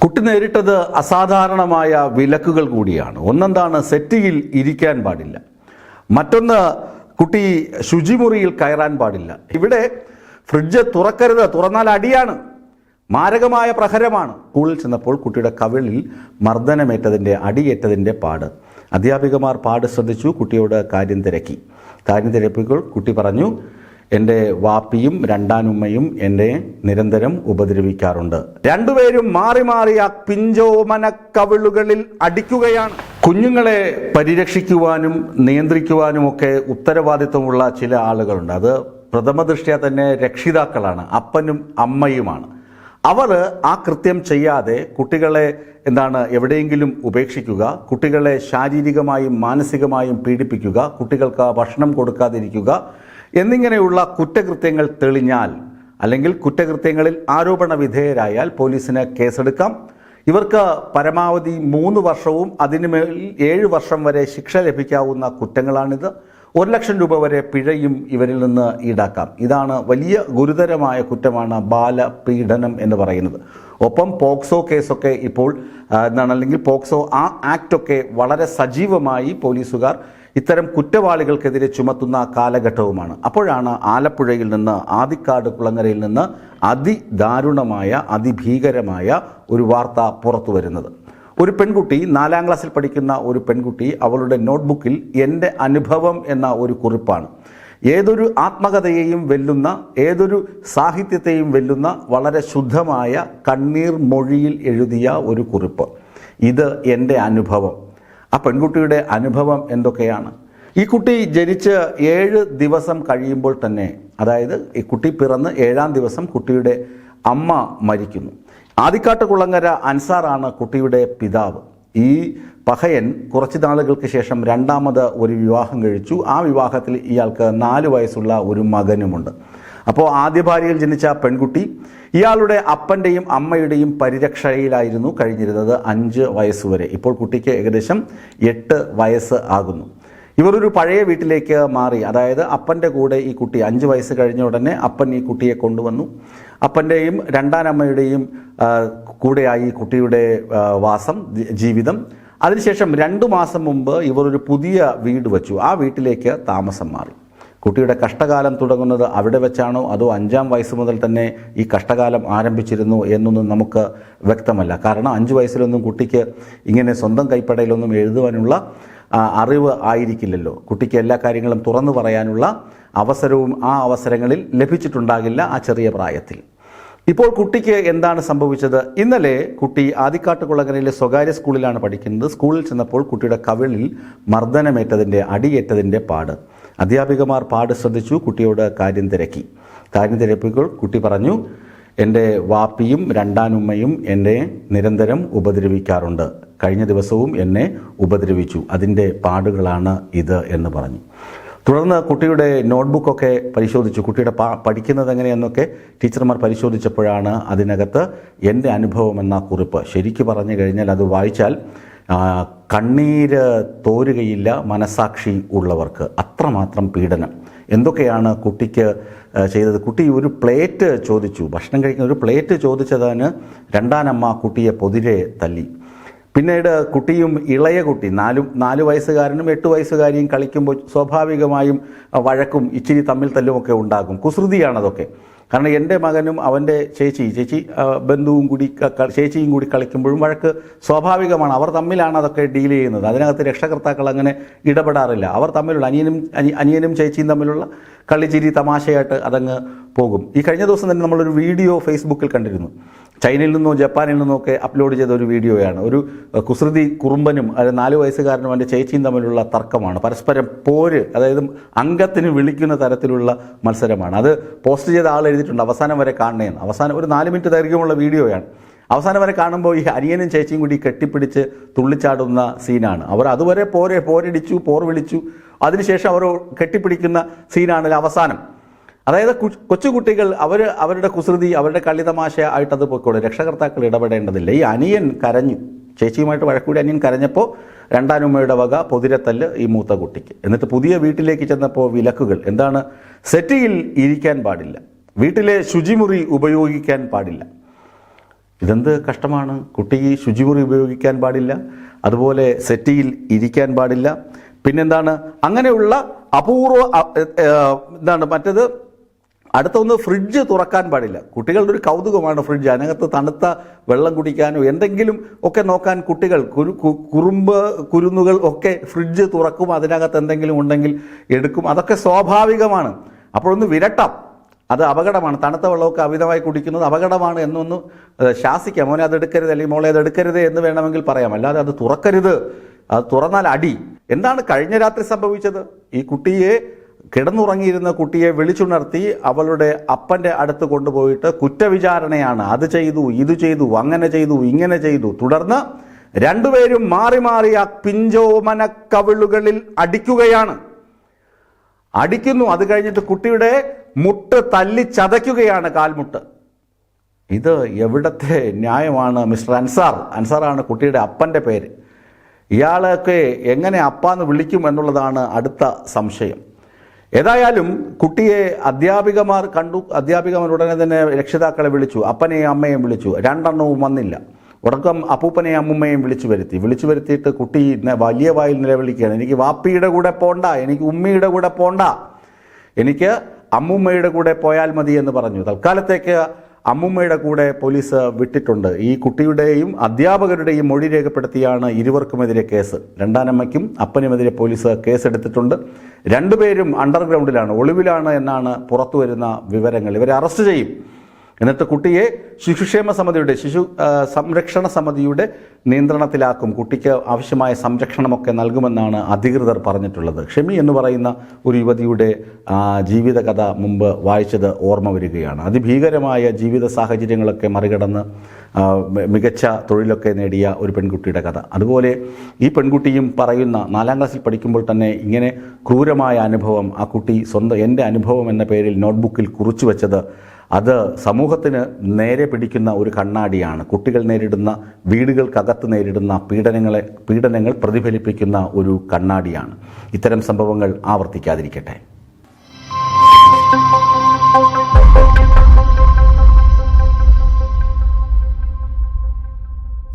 കുട്ടി നേരിട്ടത് അസാധാരണമായ വിലക്കുകൾ കൂടിയാണ്. ഒന്നെന്താണ്, സെറ്റിയിൽ ഇരിക്കാൻ പാടില്ല. മറ്റൊന്ന്, കുട്ടി ശുചിമുറിയിൽ കയറാൻ പാടില്ല. ഇവിടെ ഫ്രിഡ്ജ് തുറക്കരുത്, തുറന്നാൽ അടിയാണ്, മാരകമായ പ്രഹരമാണ്. സ്കൂളിൽ ചെന്നപ്പോൾ കുട്ടിയുടെ കവിളിൽ മർദ്ദനമേറ്റതിൻ്റെ, അടിയേറ്റതിൻ്റെ പാട്. അധ്യാപികമാർ പാട് ശ്രദ്ധിച്ചു, കുട്ടിയോട് കാര്യം തിരക്കിയപ്പോൾ കുട്ടി പറഞ്ഞു, എൻ്റെ വാപ്പിയും രണ്ടാനുമ്മയും എന്നെ നിരന്തരം ഉപദ്രവിക്കാറുണ്ട്. രണ്ടുപേരും മാറി മാറി ആ പിഞ്ചോമന കവിളുകളിൽ അടിക്കുകയാണ്. കുഞ്ഞുങ്ങളെ പരിരക്ഷിക്കുവാനും നിയന്ത്രിക്കുവാനുമൊക്കെ ഉത്തരവാദിത്വമുള്ള ചില ആളുകളുണ്ട്. അത് പ്രഥമ ദൃഷ്ട്യാ തന്നെ രക്ഷിതാക്കളാണ്, അപ്പനും അമ്മയുമാണ്. അവർ ആ കൃത്യം ചെയ്യാതെ കുട്ടികളെ എവിടെയെങ്കിലും ഉപേക്ഷിക്കുക, കുട്ടികളെ ശാരീരികമായും മാനസികമായും പീഡിപ്പിക്കുക, കുട്ടികൾക്ക് ഭക്ഷണം കൊടുക്കാതിരിക്കുക എന്നിങ്ങനെയുള്ള കുറ്റകൃത്യങ്ങൾ തെളിഞ്ഞാൽ, അല്ലെങ്കിൽ കുറ്റകൃത്യങ്ങളിൽ ആരോപണ വിധേയരായാൽ പോലീസിന് കേസെടുക്കാം. ഇവർക്ക് പരമാവധി 3 വർഷവും അതിനുമേൽ 7 വർഷം വരെ ശിക്ഷ ലഭിക്കാവുന്ന കുറ്റങ്ങളാണിത്. 1 ലക്ഷം രൂപ വരെ പിഴയും ഇവരിൽ നിന്ന് ഈടാക്കാം. ഇതാണ് വലിയ ഗുരുതരമായ കുറ്റമാണ് ബാലപീഡനം എന്ന് പറയുന്നത്. ഒപ്പം പോക്സോ കേസൊക്കെ ഇപ്പോൾ അല്ലെങ്കിൽ പോക്സോ ആക്റ്റൊക്കെ വളരെ സജീവമായി പോലീസുകാർ ഇത്തരം കുറ്റവാളികൾക്കെതിരെ ചുമത്തുന്ന കാലഘട്ടവുമാണ്. അപ്പോഴാണ് ആലപ്പുഴയിൽ നിന്ന്, ആദിക്കാട് കുളങ്ങരയിൽ നിന്ന് അതിദാരുണമായ, അതിഭീകരമായ ഒരു വാർത്ത പുറത്തു വരുന്നത്. ഒരു പെൺകുട്ടി, 4ാം ക്ലാസ്സിൽ പഠിക്കുന്ന ഒരു പെൺകുട്ടി, അവളുടെ നോട്ട്ബുക്കിൽ എൻ്റെ അനുഭവം എന്ന ഒരു കുറിപ്പാണ്. ഏതൊരു ആത്മകഥയെയും വെല്ലുന്ന, ഏതൊരു സാഹിത്യത്തെയും വെല്ലുന്ന വളരെ ശുദ്ധമായ കണ്ണീർ മൊഴിയിൽ എഴുതിയ ഒരു കുറിപ്പ്. ഇത് എൻ്റെ അനുഭവം. ആ പെൺകുട്ടിയുടെ അനുഭവം എന്തൊക്കെയാണ്? ഈ കുട്ടി ജനിച്ച് 7 ദിവസം കഴിയുമ്പോൾ തന്നെ, അതായത് ഈ കുട്ടി പിറന്ന് 7ാം ദിവസം കുട്ടിയുടെ അമ്മ മരിക്കുന്നു. ആദിക്കാട്ട് കുളങ്ങര അൻസാറാണ് കുട്ടിയുടെ പിതാവ്. ഈ പഹയൻ കുറച്ച് നാളുകൾക്ക് ശേഷം 2ാമത് ഒരു വിവാഹം കഴിച്ചു. ആ വിവാഹത്തിൽ ഇയാൾക്ക് 4 വയസ്സുള്ള ഒരു മകനുമുണ്ട്. അപ്പോൾ ആദ്യ ഭാര്യയിൽ ജനിച്ച പെൺകുട്ടി ഇയാളുടെ അപ്പൻ്റെയും അമ്മയുടെയും പരിരക്ഷയിലായിരുന്നു കഴിഞ്ഞിരുന്നത് 5 വയസ്സുവരെ. ഇപ്പോൾ കുട്ടിക്ക് ഏകദേശം 8 വയസ്സ് ആകുന്നു. ഇവർ ഒരു പഴയ വീട്ടിലേക്ക് മാറി. അതായത് അപ്പൻ്റെ കൂടെ ഈ കുട്ടി 5 വയസ്സ് കഴിഞ്ഞ ഉടനെ അപ്പൻ ഈ കുട്ടിയെ കൊണ്ടുവന്നു. അപ്പൻ്റെയും രണ്ടാനമ്മയുടെയും കൂടെയായി കുട്ടിയുടെ ജീവിതം. അതിനുശേഷം 2 മാസം മുമ്പ് ഇവർ ഒരു പുതിയ വീട് വച്ചു. ആ വീട്ടിലേക്ക് താമസം മാറി. കുട്ടിയുടെ കഷ്ടകാലം തുടങ്ങുന്നത് അവിടെ വെച്ചാണോ, അതോ 5ാം വയസ്സ് മുതൽ തന്നെ ഈ കഷ്ടകാലം ആരംഭിച്ചിരുന്നു എന്നൊന്നും നമുക്ക് വ്യക്തമല്ല. കാരണം 5 വയസ്സിലൊന്നും കുട്ടിക്ക് ഇങ്ങനെ സ്വന്തം കൈപ്പടയിലൊന്നും എഴുതുവാനുള്ള അറിവ് ആയിരിക്കില്ലല്ലോ. കുട്ടിക്ക് എല്ലാ കാര്യങ്ങളും തുറന്നു പറയാനുള്ള അവസരവും ആ അവസരങ്ങളിൽ ലഭിച്ചിട്ടുണ്ടാകില്ല ആ ചെറിയ പ്രായത്തിൽ. ഇപ്പോൾ കുട്ടിക്ക് എന്താണ് സംഭവിച്ചത്? ഇന്നലെ കുട്ടി ആദിക്കാട്ട് കുളങ്ങരയിലെ സ്വകാര്യ സ്കൂളിലാണ് പഠിക്കുന്നത്. സ്കൂളിൽ ചെന്നപ്പോൾ കുട്ടിയുടെ കവിളിൽ മർദ്ദനമേറ്റതിൻ്റെ, അടിയേറ്റതിൻ്റെ പാട്. അധ്യാപികമാർ പാട് ശ്രദ്ധിച്ചു, കുട്ടിയോട് കാര്യം തിരക്കിയപ്പോൾ കുട്ടി പറഞ്ഞു, എൻ്റെ വാപ്പിയും രണ്ടാനുമ്മയും എന്നെ നിരന്തരം ഉപദ്രവിക്കാറുണ്ട്. കഴിഞ്ഞ ദിവസവും എന്നെ ഉപദ്രവിച്ചു. അതിൻ്റെ പാടുകളാണ് ഇത് എന്ന് പറഞ്ഞു. തുടർന്ന് കുട്ടിയുടെ നോട്ട്ബുക്കൊക്കെ പരിശോധിച്ചു. കുട്ടിയുടെ പഠിക്കുന്നത് എങ്ങനെയെന്നൊക്കെ ടീച്ചർമാർ പരിശോധിച്ചപ്പോഴാണ് അതിനകത്ത് എൻ്റെ അനുഭവം എന്ന കുറിപ്പ്. ശരിക്കു പറഞ്ഞു കഴിഞ്ഞാൽ അത് വായിച്ചാൽ കണ്ണീര് തോരുകയില്ല മനസാക്ഷി ഉള്ളവർക്ക്. അത്രമാത്രം പീഡനം. എന്തൊക്കെയാണ് കുട്ടിക്ക് ചെയ്തത്? കുട്ടി ഒരു പ്ലേറ്റ് ചോദിച്ചു, ഭക്ഷണം കഴിക്കുന്ന ഒരു പ്ലേറ്റ് ചോദിച്ചതിന് രണ്ടാനമ്മ കുട്ടിയെ പൊതിരെ തല്ലി. പിന്നീട് കുട്ടിയും ഇളയ കുട്ടി 4 വയസ്സുകാരനും 8 വയസ്സുകാരിയും കളിക്കുമ്പോൾ സ്വാഭാവികമായും വഴക്കും ഇച്ചിരി തമ്മിൽ തല്ലുമൊക്കെ ഉണ്ടാകും. കുസൃതിയാണതൊക്കെ. കാരണം എൻ്റെ മകനും അവൻ്റെ ചേച്ചി ബന്ധുവും കൂടി ചേച്ചിയും കൂടി കളിക്കുമ്പോഴും വഴക്ക് സ്വാഭാവികമാണ്. അവർ തമ്മിലാണ് അതൊക്കെ ഡീൽ ചെയ്യുന്നത്. അതിനകത്ത് രക്ഷകർത്താക്കൾ അങ്ങനെ ഇടപെടാറില്ല. അവർ തമ്മിലുള്ള അനിയനും ചേച്ചിയും തമ്മിലുള്ള കളിച്ചിരി തമാശയായിട്ട് അതങ്ങ് പോകും. ഈ കഴിഞ്ഞ ദിവസം തന്നെ നമ്മളൊരു വീഡിയോ ഫേസ്ബുക്കിൽ കണ്ടിരുന്നു. ചൈനയിൽ നിന്നോ ജപ്പാനിൽ നിന്നോ ഒക്കെ അപ്ലോഡ് ചെയ്ത ഒരു വീഡിയോയാണ്. ഒരു കുസൃതി കുറുമ്പനും 4 വയസ്സുകാരനും അവൻ്റെ ചേച്ചിയും തമ്മിലുള്ള തർക്കമാണ്. പരസ്പരം പോര്, അതായത് അംഗത്തിന് വിളിക്കുന്ന തരത്തിലുള്ള മത്സരമാണ്. അത് പോസ്റ്റ് ചെയ്ത ആൾ എഴുതിയിട്ടുണ്ട് അവസാനം വരെ കാണണേന്ന്. അവസാനം ഒരു 4 മിനിറ്റ് ദൈർഘ്യമുള്ള വീഡിയോയാണ്. അവസാനം വരെ കാണുമ്പോൾ ഈ അനിയനും ചേച്ചിയും കൂടി കെട്ടിപ്പിടിച്ച് തുള്ളിച്ചാടുന്ന സീനാണ്. അവർ അതുവരെ പോരടിച്ചു, പോർ വിളിച്ചു. അതിനുശേഷം അവർ കെട്ടിപ്പിടിക്കുന്ന സീനാണ് അവസാനം. അതായത് കൊച്ചുകുട്ടികൾ അവരുടെ കുസൃതി, അവരുടെ കളിതമാശ ആയിട്ടത് പോയിക്കോളും. രക്ഷകർത്താക്കൾ ഇടപെടേണ്ടതില്ല. ഈ അനിയൻ കരഞ്ഞു, ചേച്ചിയുമായിട്ട് വഴക്കൂടി അനിയൻ കരഞ്ഞപ്പോൾ രണ്ടാനുമ്മയുടെ വക പൊതിരത്തല്ല് ഈ മൂത്ത കുട്ടിക്ക്. എന്നിട്ട് പുതിയ വീട്ടിലേക്ക് ചെന്നപ്പോൾ വിലക്കുകൾ എന്താണ്? സെറ്റിയിൽ ഇരിക്കാൻ പാടില്ല, വീട്ടിലെ ശുചിമുറി ഉപയോഗിക്കാൻ പാടില്ല. ഇതെന്ത് കഷ്ടമാണ്. കുട്ടി ശുചിമുറി ഉപയോഗിക്കാൻ പാടില്ല, അതുപോലെ സെറ്റിയിൽ ഇരിക്കാൻ പാടില്ല. പിന്നെന്താണ്, അങ്ങനെയുള്ള അപൂർവ മറ്റേത് അടുത്തൊന്ന് ഫ്രിഡ്ജ് തുറക്കാൻ പാടില്ല. കുട്ടികളുടെ ഒരു കൗതുകമാണ് ഫ്രിഡ്ജ്. അതിനകത്ത് തണുത്ത വെള്ളം കുടിക്കാനോ എന്തെങ്കിലും ഒക്കെ നോക്കാൻ കുട്ടികൾ കുരുന്നുകൾ ഒക്കെ ഫ്രിഡ്ജ് തുറക്കും, അതിനകത്ത് എന്തെങ്കിലും ഉണ്ടെങ്കിൽ എടുക്കും. അതൊക്കെ സ്വാഭാവികമാണ്. അപ്പോഴൊന്ന് വിരട്ടാം, അത് അപകടമാണ്. തണുത്ത വെള്ളമൊക്കെ അമിതമായി കുടിക്കുന്നത് അപകടമാണ് എന്നൊന്ന് ശാസിക്കാം. മോനെ അത് എടുക്കരുത്, അല്ലെങ്കിൽ മോളെ അത് എടുക്കരുത് എന്ന് വേണമെങ്കിൽ പറയാം. അല്ലാതെ അത് തുറക്കരുത്, അത് തുറന്നാൽ അടി. എന്താണ് കഴിഞ്ഞ രാത്രി സംഭവിച്ചത്? ഈ കുട്ടിയെ, കിടന്നുറങ്ങിയിരുന്ന കുട്ടിയെ വിളിച്ചുണർത്തി അവളുടെ അപ്പൻ്റെ അടുത്ത് കൊണ്ടുപോയിട്ട് കുറ്റവിചാരണയാണ്. അത് ചെയ്തു, ഇത് ചെയ്തു, അങ്ങനെ ചെയ്തു, ഇങ്ങനെ ചെയ്തു. തുടർന്ന് രണ്ടുപേരും മാറി മാറി ആ പിഞ്ചോമന കവിളുകളിൽ അടിക്കുന്നു. അത് കഴിഞ്ഞിട്ട് കുട്ടിയുടെ മുട്ട് തല്ലി ചതയ്ക്കുകയാണ്, കാൽമുട്ട്. ഇത് എവിടത്തെ ന്യായമാണ്? മിസ്റ്റർ അൻസാറാണ് കുട്ടിയുടെ അപ്പൻ്റെ പേര്. ഇയാളൊക്കെ എങ്ങനെ അപ്പാന്ന് വിളിക്കും എന്നുള്ളതാണ് അടുത്ത സംശയം. ഏതായാലും കുട്ടിയെ അധ്യാപികമാർ കണ്ടു. അധ്യാപികമാർ ഉടനെ തന്നെ രക്ഷിതാക്കളെ വിളിച്ചു, അപ്പനെയും അമ്മയെയും വിളിച്ചു. രണ്ടെണ്ണവും വന്നില്ല. ഉടക്കം അപ്പൂപ്പനെയും അമ്മുമ്മയെയും വിളിച്ചു വരുത്തിയിട്ട് കുട്ടി വലിയ വായിൽ നിലവിളിക്കുകയാണ്, എനിക്ക് വാപ്പിയുടെ കൂടെ പോണ്ട, എനിക്ക് ഉമ്മിയുടെ കൂടെ പോണ്ട, എനിക്ക് അമ്മുമ്മയുടെ കൂടെ പോയാൽ മതി എന്ന് പറഞ്ഞു. തൽക്കാലത്തേക്ക് അമ്മുമ്മയുടെ കൂടെ പോലീസ് വിട്ടിട്ടുണ്ട്. ഈ കുട്ടിയുടെയും അധ്യാപകരുടെയും മൊഴി രേഖപ്പെടുത്തിയാണ് ഇരുവർക്കുമെതിരെ കേസ്. രണ്ടാനമ്മയ്ക്കും അപ്പനുമെതിരെ പോലീസ് കേസെടുത്തിട്ടുണ്ട്. രണ്ടുപേരും അണ്ടർഗ്രൗണ്ടിലാണ്, ഒളിവിലാണ് എന്നാണ് പുറത്തു വരുന്ന വിവരങ്ങൾ. ഇവരെ അറസ്റ്റ് ചെയ്യും. എന്നിട്ട് കുട്ടിയെ ശിശുക്ഷേമ സമിതിയുടെ, ശിശു സംരക്ഷണ സമിതിയുടെ നിയന്ത്രണത്തിലാക്കും. കുട്ടിക്ക് ആവശ്യമായ സംരക്ഷണമൊക്കെ നൽകുമെന്നാണ് അധികൃതർ പറഞ്ഞിട്ടുള്ളത്. ഷെമി എന്ന് പറയുന്ന ഒരു യുവതിയുടെ ജീവിതകഥ മുമ്പ് വായിച്ചത് ഓർമ്മ വരികയാണ്. അതിഭീകരമായ ജീവിത സാഹചര്യങ്ങളൊക്കെ മറികടന്ന് മികച്ച തൊഴിലൊക്കെ നേടിയ ഒരു പെൺകുട്ടിയുടെ കഥ. അതുപോലെ ഈ പെൺകുട്ടിയും പറയുന്ന 4ാം ക്ലാസ്സിൽ പഠിക്കുമ്പോൾ തന്നെ ഇങ്ങനെ ക്രൂരമായ അനുഭവം ആ കുട്ടി എൻ്റെ അനുഭവം എന്ന പേരിൽ നോട്ട്ബുക്കിൽ കുറിച്ചു വെച്ചത് അത് സമൂഹത്തിന് നേരെ പിടിക്കുന്ന ഒരു കണ്ണാടിയാണ്. കുട്ടികൾ നേരിടുന്ന, വീടുകൾക്കകത്ത് നേരിടുന്ന പീഡനങ്ങൾ പ്രതിഫലിപ്പിക്കുന്ന ഒരു കണ്ണാടിയാണ്. ഇത്തരം സംഭവങ്ങൾ ആവർത്തിക്കാതിരിക്കട്ടെ.